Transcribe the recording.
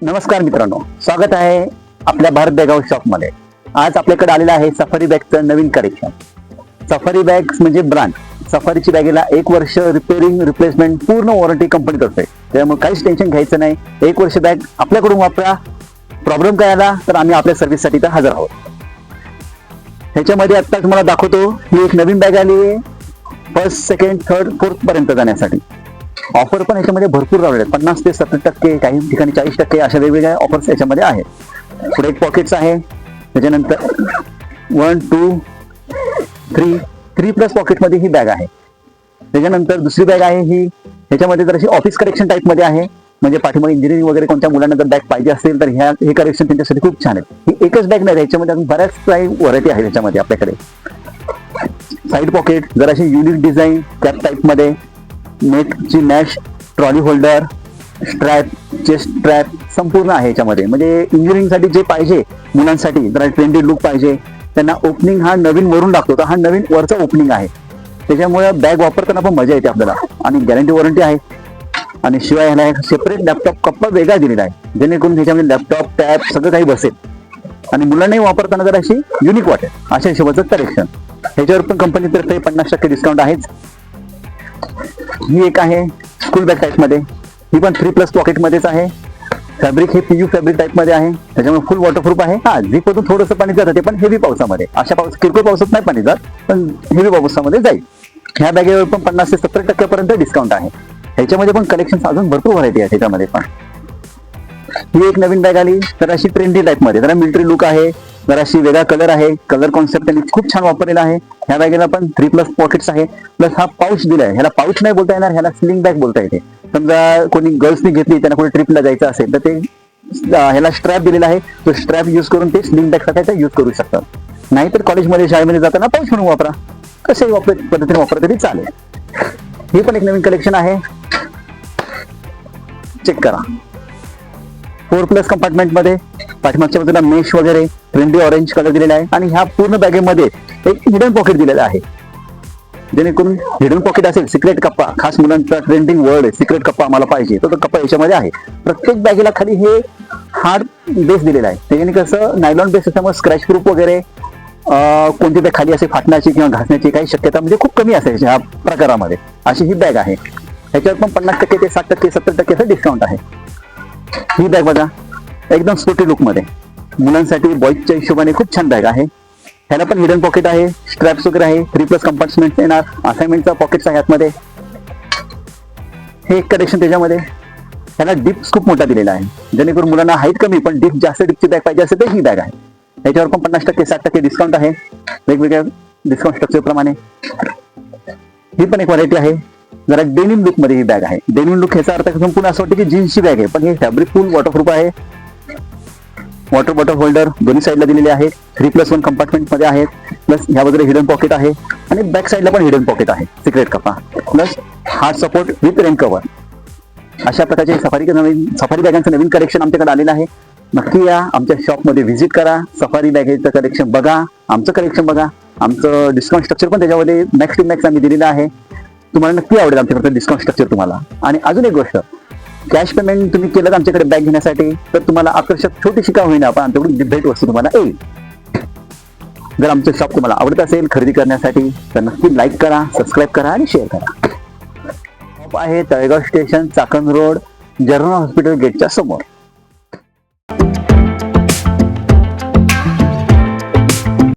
नमस्कार मित्रांनो, स्वागत आहे आपल्या भारत बॅग हाऊस शॉप मध्ये. आज आपल्याकडे आलेला आहे सफारी बॅगचं नवीन कलेक्शन. सफारी बॅग्स म्हणजे ब्रँड. सफारीची बॅगेला 1 वर्ष रिपेअरिंग रिप्लेसमेंट पूर्ण वॉरंटी कंपनी करते, त्यामुळे काहीच टेन्शन घ्यायचं नाही. 1 वर्ष बॅग आपल्याकडून वापरा. प्रॉब्लेम काय आला तर आम्ही आपल्या सर्व्हिससाठी तर हजर आहोत. ह्याच्यामध्ये आता तुम्हाला दाखवतो ही एक नवीन बॅग आली आहे, फर्स्ट सेकंड थर्ड फोर्थ पर्यंत जाण्यासाठी. ऑफर पण याच्यामध्ये भरपूर लावलेले आहेत, 50 ते 70%, काही ठिकाणी 40%, अशा वेगवेगळ्या ऑफर्स याच्यामध्ये आहेत. पुढे एक पॉकेट्स आहे, त्याच्यानंतर 1 2 3 प्लस पॉकेटमध्ये ही बॅग आहे. त्याच्यानंतर दुसरी बॅग आहे ही, ह्याच्यामध्ये जर ऑफिस कलेक्शन टाईप मध्ये आहे, म्हणजे पाठीमागे इंजिनिअरिंग वगैरे कोणत्या मुलांना जर बॅग पाहिजे असेल तर हे कलेक्शन त्यांच्यासाठी खूप छान आहे. ही एकच बॅग नाही, याच्यामध्ये अजून बऱ्याच काही व्हरायटी आहे त्याच्यामध्ये आपल्याकडे. साईड पॉकेट जर अशी युनिक डिझाईन कॅप टाईप मध्ये, नेटची mash, trolley holder, strap, chest strap संपूर्ण आहे याच्यामध्ये. म्हणजे इंजिनिअरिंग साठी जे पाहिजे मुलांसाठी, जरा ट्रेंडी लुक पाहिजे त्यांना, ओपनिंग हा नवीन वरून लागतो, तर हा नवीन वरचा ओपनिंग आहे. त्याच्यामुळे बॅग वापरताना पण मजा येते आपल्याला, आणि गॅरंटी वॉरंटी आहे. आणि शिवाय ह्याला एक सेपरेट लॅपटॉप कप्पा वेगळा दिलेला आहे, जेणेकरून ह्याच्यामध्ये लॅपटॉप टॅब सगळं काही बसेल आणि मुलांनाही वापरताना जर अशी युनिक वाटेल अशा हिशोबाचं कलेक्शन. ह्याच्यावर पण कंपनीतर्फे 50% डिस्काउंट आहेच. ही एक आहे स्कूल बॅग टाईप मध्ये, ही पण 3 प्लस पॉकेट मध्येच आहे. फॅब्रिक हे PU फॅब्रिक टाईप मध्ये आहे, त्याच्यामुळे फुल वॉटरप्रूफ आहे. हा, झीपमधून थोडंसं पाणी जातं, ते पण हेवी पावसामध्ये. अशा किरकोळ पावसात नाही पाणी जात, पण हेवी पावसामध्ये जाईल. ह्या बॅगेवर पण 50 ते 70% पर्यंत डिस्काउंट आहे. ह्याच्यामध्ये पण कलेक्शन अजून भरपूर व्हरायटी आहे त्याच्यामध्ये पण. ही एक नवीन बॅग आली, तर अशी ट्रेंडी टाईप मध्ये, जरा मिलिटरी लुक आहे, जरा अशी वेगळा कलर आहे. कलर कॉन्सेप्ट त्यांनी खूप छान वापरलेला आहे. ह्या बॅगेला पण 3 प्लस पॉकेट्स आहे, प्लस हा पाऊच दिलाय. ह्याला पाऊच नाही बोलता येणार, ह्याला स्लिंग बॅग बोलता येते. समजा कोणी गर्ल्सनी घेतली, त्यांना कोणी ट्रिपला जायचं असेल तर ते ह्याला स्ट्रॅप दिलेला आहे, तो स्ट्रॅप युज करून ते स्लिंग बॅग साठी युज करू शकतात. नाहीतर कॉलेजमध्ये शाळेमध्ये जाताना पाऊच म्हणून वापरा, कशाही पद्धतीने वापरा तरी चालेल. ही पण एक नवीन कलेक्शन आहे, चेक करा. 4 प्लस कंपार्टमेंट मध्ये पाठीमागच्या बाजूला मेश वगैरे ट्रेंडी ऑरेंज कलर दिलेला आहे. आणि ह्या पूर्ण बॅगेमध्ये एक हिडन पॉकेट दिलेला आहे, जेणेकरून हिडन पॉकेट असेल, सिक्रेट कप्पा, खास मुलांचा ट्रेंडिंग वर्ड आहे सिक्रेट कप्पा आम्हाला पाहिजे, तो कप्पा याच्यामध्ये आहे. प्रत्येक बॅगेला खाली हे हार्ड बेस दिलेला आहे, त्याच्याने कसं नायलॉन बेस असल्यामुळे स्क्रॅच प्रूफ वगैरे कोणती बॅग खाली असे फाटण्याची किंवा घासण्याची काही शक्यता म्हणजे खूप कमी असायची ह्या प्रकारामध्ये. अशी ही बॅग आहे. ह्याच्यावर पण 50% ते 60% 70% डिस्काउंट आहे. ही बॅग बघा, एकदम स्पोर्टी लुक मध्ये, मुलांसाठी बॉईजच्या हिशोबाने खूप छान बॅग आहे. ह्याला पण हिडन पॉकेट आहे, स्ट्रॅप्स वगैरे आहे, 3 प्लस कंपार्टमेंट येणार, असाइनमेंटचा पॉकेट्स आहे आतमध्ये. हे एक कलेक्शन त्याच्यामध्ये. ह्याला डिप खूप मोठा दिलेला आहे, जेणेकरून मुलांना हाईट कमी पण डिप जास्त डिपची बॅग पाहिजे असेल तर ही बॅग आहे. ह्याच्यावर पण 50% 60% डिस्काउंट आहे, वेगवेगळ्या डिस्काउंट स्ट्रक्चर प्रमाणे. ही पण एक व्हरायटी आहे, जरा डेनिम लुक मध्ये ही बॅग आहे. डेनिम लुक ह्याचा अर्थ संपूर्ण असं वाटतं की जीन्सची बॅग आहे, पण हे फॅब्रिक फुल वॉटरप्रूफ आहे. वॉटर बॉटल होल्डर दोन्ही साईडला दिलेले आहेत, 3 प्लस 1 कंपार्टमेंट मध्ये आहेत. प्लस ह्या बाजूला हिडन पॉकेट आहे, आणि बॅक साईडला पण हिडन पॉकेट आहे, सिक्रेट कपा, plus hard support with rain cover. अशा प्रकारचे सफारी बॅगांचं नवीन कलेक्शन आमच्याकडे आलेलं आहे. नक्की या आमच्या शॉपमध्ये व्हिजिट करा, सफारी बॅगेचं कलेक्शन बघा, आमचं कलेक्शन बघा. आमचं डिस्काउंट स्ट्रक्चर पण त्याच्यामध्ये मॅक्स टू मॅक्स आम्ही दिलेलं आहे. तुम्हाला नक्की आवडेल आमच्याकडे डिस्काउंट स्ट्रक्चर तुम्हाला. आणि अजून एक गोष्ट, कॅश पेमेंट तुम्ही केलं आमच्याकडे बॅग घेण्यासाठी तर तुम्हाला आकर्षक छोटीशी का होईना पण आमच्याकडून भेट वस्तू तुम्हाला येईल. जर आमचं शॉप तुम्हाला आवडत असेल खरेदी करण्यासाठी तर नक्की लाईक करा, सबस्क्राईब करा आणि शेअर करा. शॉप आहे Talegaon station, Chakan road, journal hospital गेटच्या समोर.